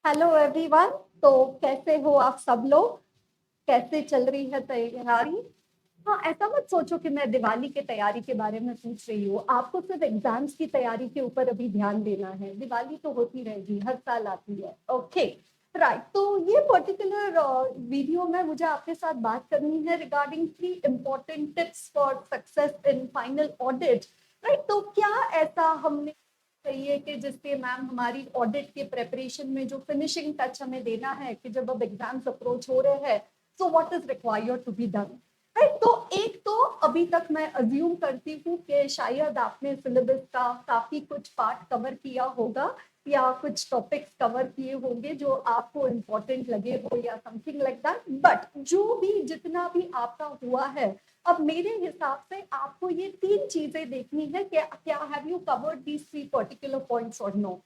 Hello everyone. तो कैसे हो आप सब लोग? कैसे चल रही है तैयारी? हाँ, ऐसा मत सोचो कि मैं दिवाली के तैयारी के बारे में पूछ रही हूँ। आपको सिर्फ एग्जाम्स की तैयारी के ऊपर अभी ध्यान देना है। दिवाली तो होती रहेगी, हर साल आती है। Okay, right. तो ये पर्टिकुलर वीडियो में मुझे आपके साथ बात करनी है regarding 3 important tips for success in final audit. Right, तो क्या ऐसा हमने चाहिए कि जिससे मैम हमारी ऑडिट के प्रेपरेशन में जो फिनिशिंग टच हमें देना है कि जब अब एग्जाम्स अप्रोच हो रहे हैं, so what is required to be done. Right, तो एक तो अभी तक मैं अज्यूम करती हूँ कि शायद आपने सिलेबस का काफी कुछ पार्ट कवर किया होगा या कुछ टॉपिक्स कवर किए होंगे जो आपको इम्पोर्टेंट लगे हो या समथिंग लाइक दैट। बट जो भी जितना भी आपका हुआ है, अब मेरे हिसाब से आपको ये 3 चीजें देखनी है कि क्या have you covered these 3 particular points और नो।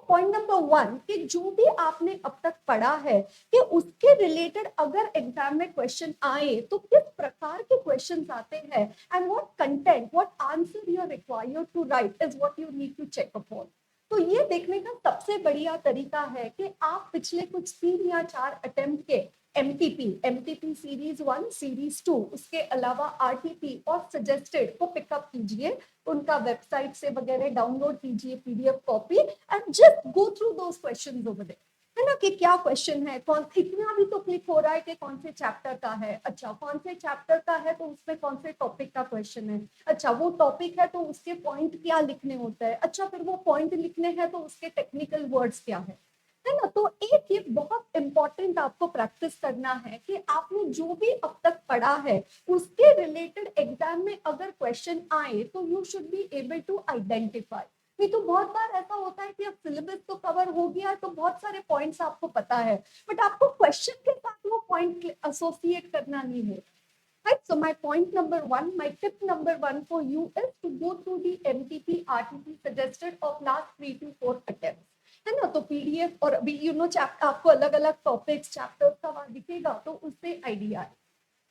पॉइंट नंबर 1 कि जो भी आपने अब तक पढ़ा है कि उसके रिलेटेड अगर एग्जाम में क्वेश्चन आए तो किस प्रकार के क्वेश्चन आते हैं and what content what answer you are required to write is what you need to check upon. तो ये देखने का सबसे बढ़िया तरीका है कि आप पिछले कुछ 3 या 4 अटेम्प्ट के एमटीपी सीरीज 1 सीरीज 2 उसके अलावा आरटीपी और सजेस्टेड को पिकअप कीजिए, उनका वेबसाइट से वगैरह डाउनलोड कीजिए PDF copy and just go through those questions over there. है ना, कि क्या क्वेश्चन है, कौन इतना भी तो क्लिक हो रहा है कि कौन से चैप्टर का है। अच्छा, कौन से चैप्टर का है तो उसमें कौन से टॉपिक का क्वेश्चन है। अच्छा, वो टॉपिक है तो उसके पॉइंट क्या लिखने होते हैं। अच्छा, फिर वो पॉइंट लिखने हैं तो उसके टेक्निकल वर्ड्स क्या है ना। तो एक ये बहुत इंपॉर्टेंट आपको प्रैक्टिस करना है कि आपने जो भी अब तक पढ़ा है उसके रिलेटेड एग्जाम में अगर क्वेश्चन आए तो you should be able to identify. नहीं तो बहुत बार ऐसा होता है कि अब सिलेबस तो कवर हो गया तो बहुत सारे पॉइंट्स आपको पता है, बट आपको क्वेश्चन के साथ वो पॉइंट एसोसिएट करना नहीं है। Right, so my point number 1, my tip number 1 for you is to go through the MTP RTP suggested of last 3 to 4 attempts. है ना, तो पीडीएफ और अभी चैप्टर आपको अलग अलग टॉपिक्स चैप्टर्स का वहां दिखेगा तो उससे आइडिया है।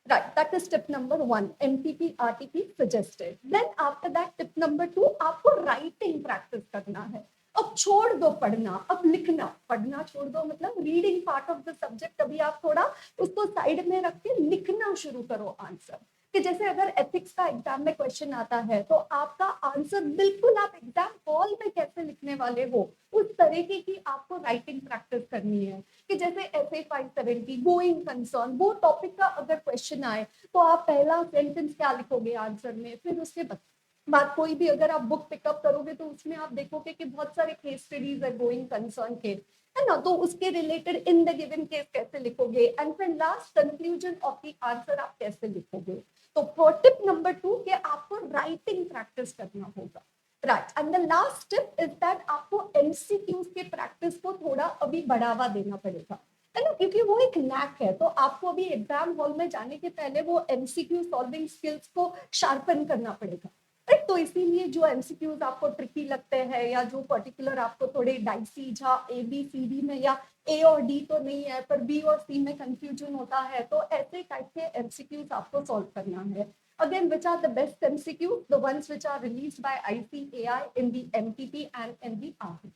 Right, that is tip number 1, MTP RTP suggested. Then after that tip number 2, आपको राइटिंग प्रैक्टिस करना है। अब छोड़ दो पढ़ना, अब लिखना। पढ़ना छोड़ दो मतलब reading part of the subject अभी आप थोड़ा उसको साइड में रख के लिखना शुरू करो आंसर। कि जैसे अगर एथिक्स का एग्जाम में क्वेश्चन आता है तो आपका आंसर बिल्कुल आप एग्जाम हॉल में कैसे लिखने वाले हो उस तरीके की आपको राइटिंग प्रैक्टिस करनी है। कि जैसे ऐसे 570 गोइंग कंसर्न वो टॉपिक का अगर क्वेश्चन आए तो आप पहला सेंटेंस क्या लिखोगे आंसर में, फिर उसके बाद कोई भी अगर आप बुक पिकअप करोगे तो उसमें आप देखोगे कि बहुत सारे केस स्टडीज है गोइंग कंसर्न के, है ना। तो उसके related in the given case कैसे लिखोगे एंड फिर last conclusion of the answer आप कैसे लिखोगे। तो टिप नंबर 2 कि आपको राइटिंग प्रैक्टिस करना होगा। Right, and the last tip is that आपको एमसीक्यूज के प्रैक्टिस को थोड़ा अभी बढ़ावा देना पड़ेगा, है ना, क्योंकि वो एक नैक है। तो आपको अभी एग्जाम हॉल में जाने के पहले वो एमसीक्यू सॉल्विंग स्किल्स को शार्पन करना पड़ेगा। राइट, तो इसीलिए जो एमसीक्यूज आपको ट्रिकी लगते हैं या जो पर्टिकुलर आपको थोड़े डाइसी जहाँ ए बी सी डी में या ए और डी तो नहीं है पर बी और सी में कंफ्यूजन होता है, तो ऐसे टाइप के एमसीक्यूज आपको सॉल्व करना है। Again, which are the best MCQs? The ones which are released by ICAI in the MTP and in the RTP.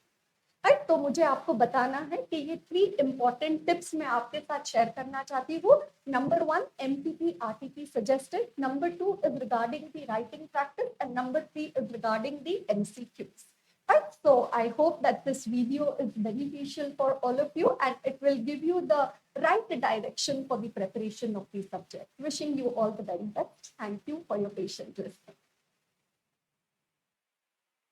Right, तो मुझे आपको बताना है कि ये 3 इंपॉर्टेंट टिप्स मैं आपके साथ शेयर करना चाहती हूँ। Number 1, MTP RTP suggested. Number 2 is regarding the writing practice and number 3 is regarding the MCQs. Right, so I hope that this video is beneficial for all of you and it will give you the right direction for the preparation of the subject. Wishing you all the very best. Thank you for your patient listening.